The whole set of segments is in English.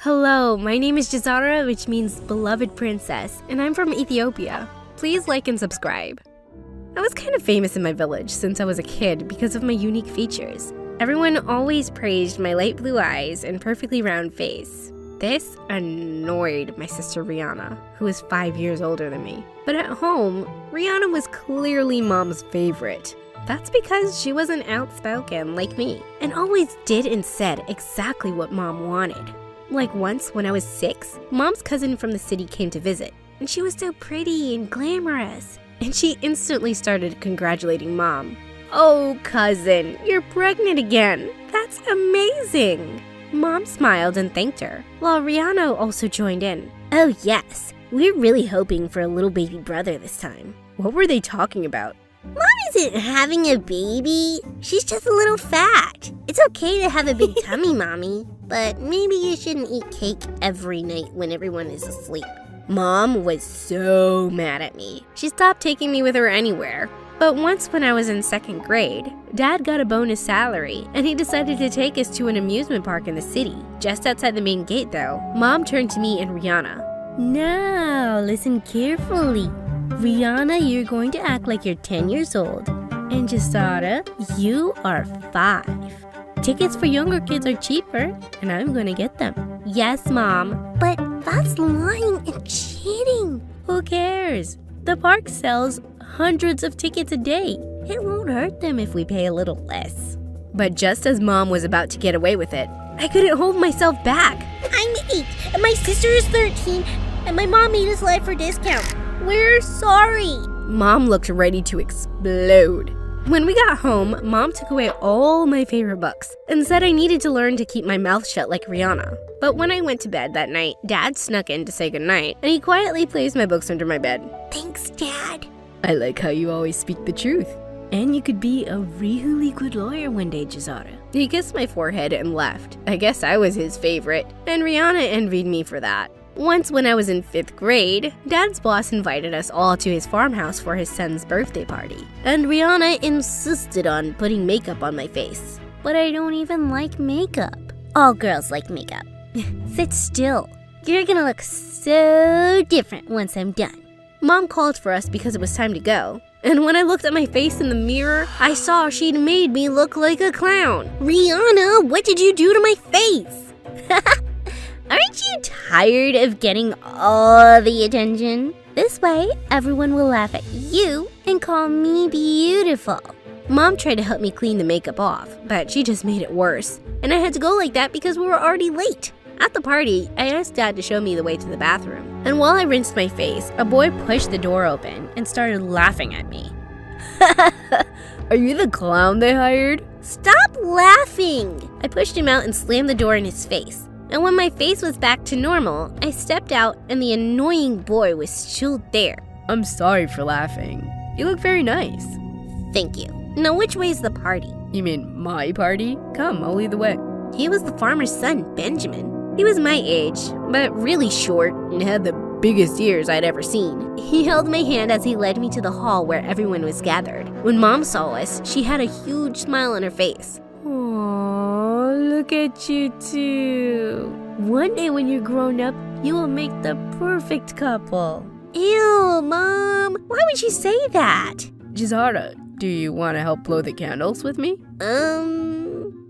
Hello, my name is Jazara, which means beloved princess, and I'm from Ethiopia. Please like and subscribe. I was kind of famous in my village since I was a kid because of my unique features. Everyone always praised my light blue eyes and perfectly round face. This annoyed my sister Rihanna, who is 5 years older than me. But at home, Rihanna was clearly mom's favorite. That's because she wasn't outspoken like me, and always did and said exactly what mom wanted. Like once when I was 6, mom's cousin from the city came to visit, and she was so pretty and glamorous. And she instantly started congratulating mom. "Oh, cousin, you're pregnant again. That's amazing." Mom smiled and thanked her, while Rihanna also joined in. "Oh yes, we're really hoping for a little baby brother this time." What were they talking about? Mom isn't having a baby. She's just a little fat. It's okay to have a big tummy, Mommy. But maybe you shouldn't eat cake every night when everyone is asleep. Mom was so mad at me. She stopped taking me with her anywhere. But once when I was in 2nd grade, Dad got a bonus salary, and he decided to take us to an amusement park in the city. Just outside the main gate though, Mom turned to me and Rihanna. "Now, listen carefully. Rihanna, you're going to act like you're 10 years old. And Jasara, you are 5. Tickets for younger kids are cheaper, and I'm gonna get them." "Yes, Mom." But that's lying and cheating. "Who cares? The park sells hundreds of tickets a day. It won't hurt them if we pay a little less." But just as Mom was about to get away with it, I couldn't hold myself back. I'm 8, and my sister is 13, and my mom made us live for discount. We're sorry. Mom looked ready to explode. When we got home, Mom took away all my favorite books and said I needed to learn to keep my mouth shut like Rihanna. But when I went to bed that night, Dad snuck in to say goodnight, and he quietly placed my books under my bed. "Thanks, Dad." "I like how you always speak the truth. And you could be a really good lawyer one day, Jazara." He kissed my forehead and left. I guess I was his favorite, and Rihanna envied me for that. Once when I was in 5th grade, Dad's boss invited us all to his farmhouse for his son's birthday party. And Rihanna insisted on putting makeup on my face. But I don't even like makeup. All girls like makeup. Sit still. You're gonna look so different once I'm done. Mom called for us because it was time to go. And when I looked at my face in the mirror, I saw she'd made me look like a clown. "Rihanna, what did you do to my face?" Aren't you tired of getting all the attention? This way, everyone will laugh at you and call me beautiful. Mom tried to help me clean the makeup off, but she just made it worse. And I had to go like that because we were already late. At the party, I asked Dad to show me the way to the bathroom. And while I rinsed my face, a boy pushed the door open and started laughing at me. "Are you the clown they hired?" "Stop laughing." I pushed him out and slammed the door in his face. And when my face was back to normal, I stepped out and the annoying boy was still there. "I'm sorry for laughing. You look very nice." "Thank you. Now which way is the party?" "You mean my party? Come, I'll lead the way." He was the farmer's son, Benjamin. He was my age, but really short and had the biggest ears I'd ever seen. He held my hand as he led me to the hall where everyone was gathered. When Mom saw us, she had a huge smile on her face. "Aw, look at you two. One day when you're grown up, you will make the perfect couple." Ew, Mom. Why would you say that? "Jazara, do you want to help blow the candles with me?"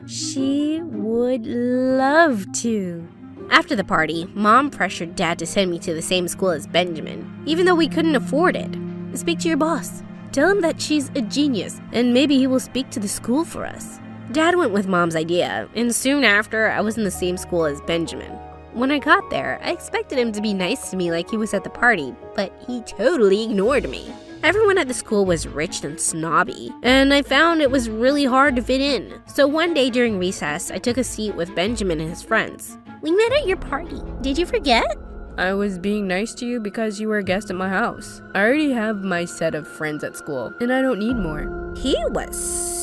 She would love to. After the party, Mom pressured Dad to send me to the same school as Benjamin, even though we couldn't afford it. "Speak to your boss. Tell him that she's a genius, and maybe he will speak to the school for us." Dad went with Mom's idea, and soon after, I was in the same school as Benjamin. When I got there, I expected him to be nice to me like he was at the party, but he totally ignored me. Everyone at the school was rich and snobby, and I found it was really hard to fit in. So one day during recess, I took a seat with Benjamin and his friends. "We met at your party. Did you forget?" "I was being nice to you because you were a guest at my house. I already have my set of friends at school, and I don't need more." He was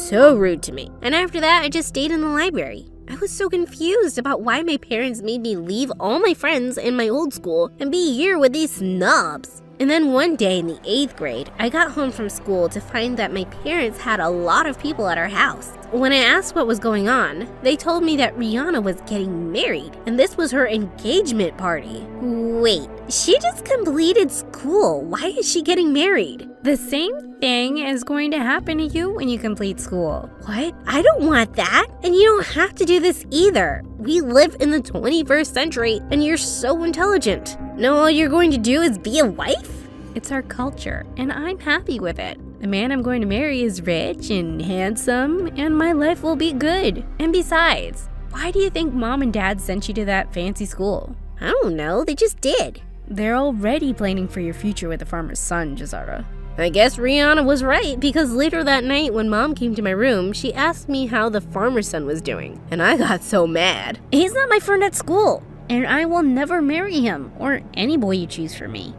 so rude to me. And after that, I just stayed in the library. I was so confused about why my parents made me leave all my friends in my old school and be here with these snobs. And then one day in the 8th grade, I got home from school to find that my parents had a lot of people at our house. When I asked what was going on, they told me that Rihanna was getting married, and this was her engagement party. Wait, she just completed school. Why is she getting married? The same thing is going to happen to you when you complete school. What? I don't want that. And you don't have to do this either. We live in the 21st century, and you're so intelligent. Now all you're going to do is be a wife? It's our culture, and I'm happy with it. The man I'm going to marry is rich and handsome, and my life will be good. And besides, why do you think Mom and Dad sent you to that fancy school? I don't know, they just did. They're already planning for your future with the farmer's son, Jazara. I guess Rihanna was right, because later that night when Mom came to my room, she asked me how the farmer's son was doing, and I got so mad. He's not my friend at school, and I will never marry him, or any boy you choose for me.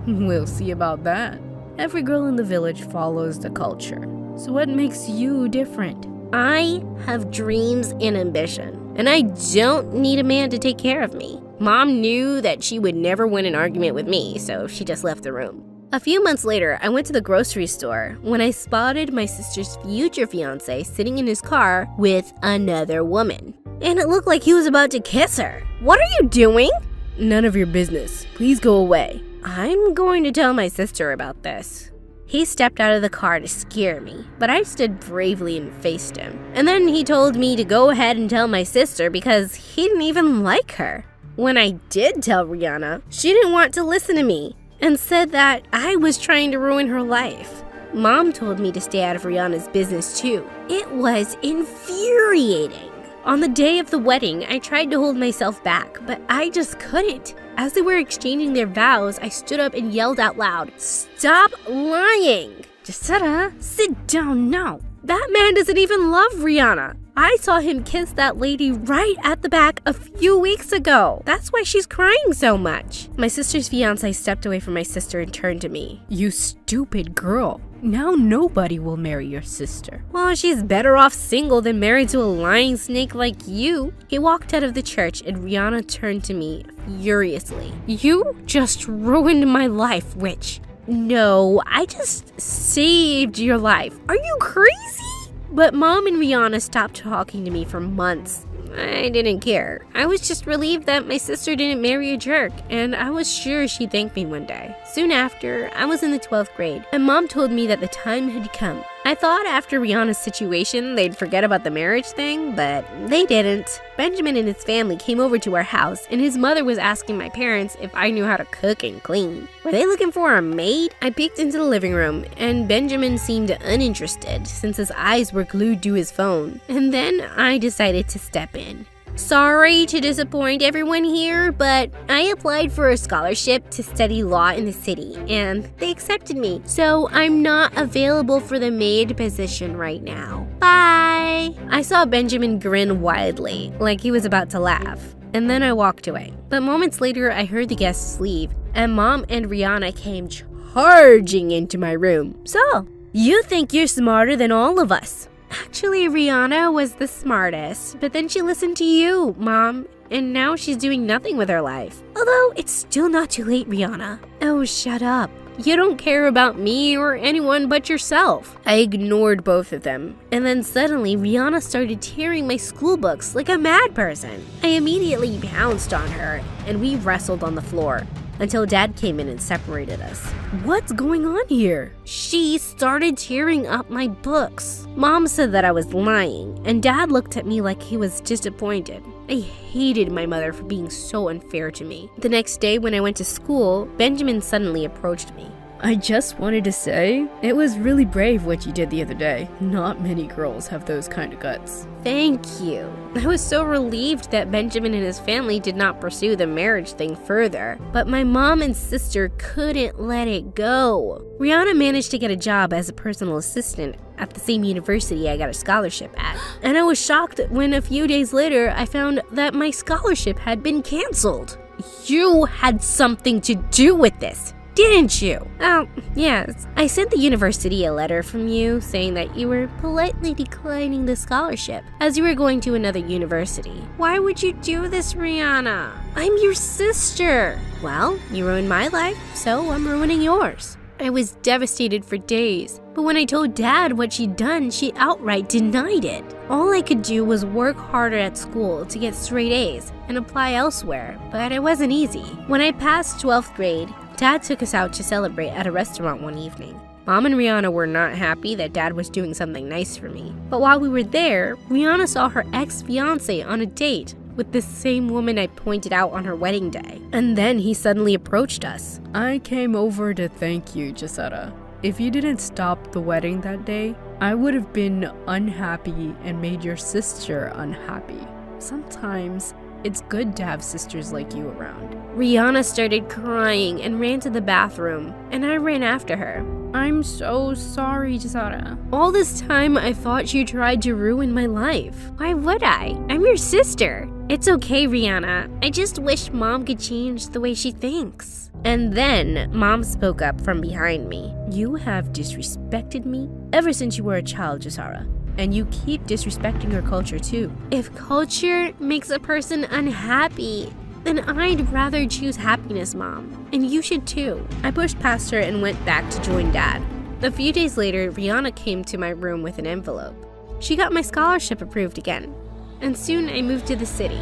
We'll see about that. Every girl in the village follows the culture. So what makes you different? I have dreams and ambition, and I don't need a man to take care of me. Mom knew that she would never win an argument with me, so she just left the room. A few months later, I went to the grocery store when I spotted my sister's future fiancé sitting in his car with another woman. And it looked like he was about to kiss her. What are you doing? None of your business. Please go away. I'm going to tell my sister about this. He stepped out of the car to scare me, but I stood bravely and faced him. And then he told me to go ahead and tell my sister because he didn't even like her. When I did tell Rihanna, she didn't want to listen to me and said that I was trying to ruin her life. Mom told me to stay out of Rihanna's business too. It was infuriating. On the day of the wedding, I tried to hold myself back, but I just couldn't. As they were exchanging their vows, I stood up and yelled out loud, "Stop lying!" Jazara, sit down now. That man doesn't even love Rihanna. I saw him kiss that lady right at the back a few weeks ago. That's why she's crying so much. My sister's fiancé stepped away from my sister and turned to me. You stupid girl. Now nobody will marry your sister. Well, she's better off single than married to a lying snake like you. He walked out of the church and Rihanna turned to me furiously. You just ruined my life, witch. No, I just saved your life. Are you crazy? But Mom and Rihanna stopped talking to me for months. I didn't care. I was just relieved that my sister didn't marry a jerk, and I was sure she'd thank me one day. Soon after, I was in the 12th grade, and Mom told me that the time had come. I thought after Rihanna's situation, they'd forget about the marriage thing, but they didn't. Benjamin and his family came over to our house, and his mother was asking my parents if I knew how to cook and clean. Were they looking for a maid? I peeked into the living room, and Benjamin seemed uninterested since his eyes were glued to his phone. And then I decided to step in. Sorry to disappoint everyone here, but I applied for a scholarship to study law in the city, and they accepted me. So I'm not available for the maid position right now. Bye! I saw Benjamin grin widely, like he was about to laugh, and then I walked away. But moments later, I heard the guests leave, and Mom and Rihanna came charging into my room. So, you think you're smarter than all of us? Actually, Rihanna was the smartest, but then she listened to you, Mom, and now she's doing nothing with her life. Although, it's still not too late, Rihanna. Oh, shut up. You don't care about me or anyone but yourself. I ignored both of them, and then suddenly Rihanna started tearing my school books like a mad person. I immediately pounced on her, and we wrestled on the floor until Dad came in and separated us. What's going on here? She started tearing up my books. Mom said that I was lying, and Dad looked at me like he was disappointed. I hated my mother for being so unfair to me. The next day when I went to school, Benjamin suddenly approached me. I just wanted to say, it was really brave what you did the other day. Not many girls have those kind of guts. Thank you. I was so relieved that Benjamin and his family did not pursue the marriage thing further, but my mom and sister couldn't let it go. Rihanna managed to get a job as a personal assistant at the same university I got a scholarship at. And I was shocked when a few days later I found that my scholarship had been canceled. You had something to do with this, didn't you? Oh, yes. I sent the university a letter from you saying that you were politely declining the scholarship as you were going to another university. Why would you do this, Rihanna? I'm your sister. Well, you ruined my life, so I'm ruining yours. I was devastated for days, but when I told Dad what she'd done, she outright denied it. All I could do was work harder at school to get straight A's and apply elsewhere, but it wasn't easy. When I passed 12th grade, Dad took us out to celebrate at a restaurant one evening. Mom and Rihanna were not happy that Dad was doing something nice for me, but while we were there, Rihanna saw her ex-fiancé on a date with the same woman I pointed out on her wedding day. And then he suddenly approached us. I came over to thank you, Gisetta. If you didn't stop the wedding that day, I would have been unhappy and made your sister unhappy. Sometimes it's good to have sisters like you around. Rihanna started crying and ran to the bathroom, and I ran after her. I'm so sorry, Gisetta. All this time, I thought you tried to ruin my life. Why would I? I'm your sister. It's okay, Rihanna. I just wish Mom could change the way she thinks. And then, Mom spoke up from behind me. You have disrespected me ever since you were a child, Gisetta. And you keep disrespecting your culture too. If culture makes a person unhappy, then I'd rather choose happiness, Mom. And you should too. I pushed past her and went back to join Dad. A few days later, Rihanna came to my room with an envelope. She got my scholarship approved again. And soon I moved to the city.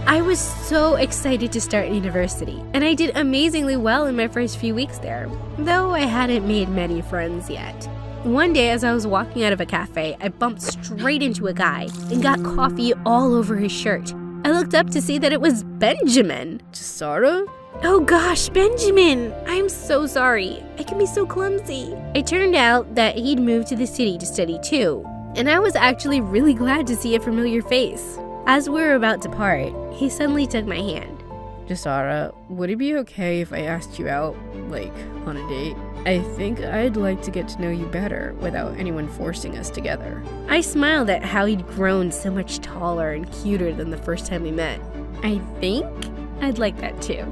I was so excited to start university, and I did amazingly well in my first few weeks there, though I hadn't made many friends yet. One day as I was walking out of a cafe, I bumped straight into a guy and got coffee all over his shirt. I looked up to see that it was Benjamin. Gisetta? Oh gosh, Benjamin! I'm so sorry. I can be so clumsy. It turned out that he'd moved to the city to study too, and I was actually really glad to see a familiar face. As we were about to part, he suddenly took my hand. Gisetta, would it be okay if I asked you out, on a date? I think I'd like to get to know you better without anyone forcing us together. I smiled at how he'd grown so much taller and cuter than the first time we met. I think I'd like that too.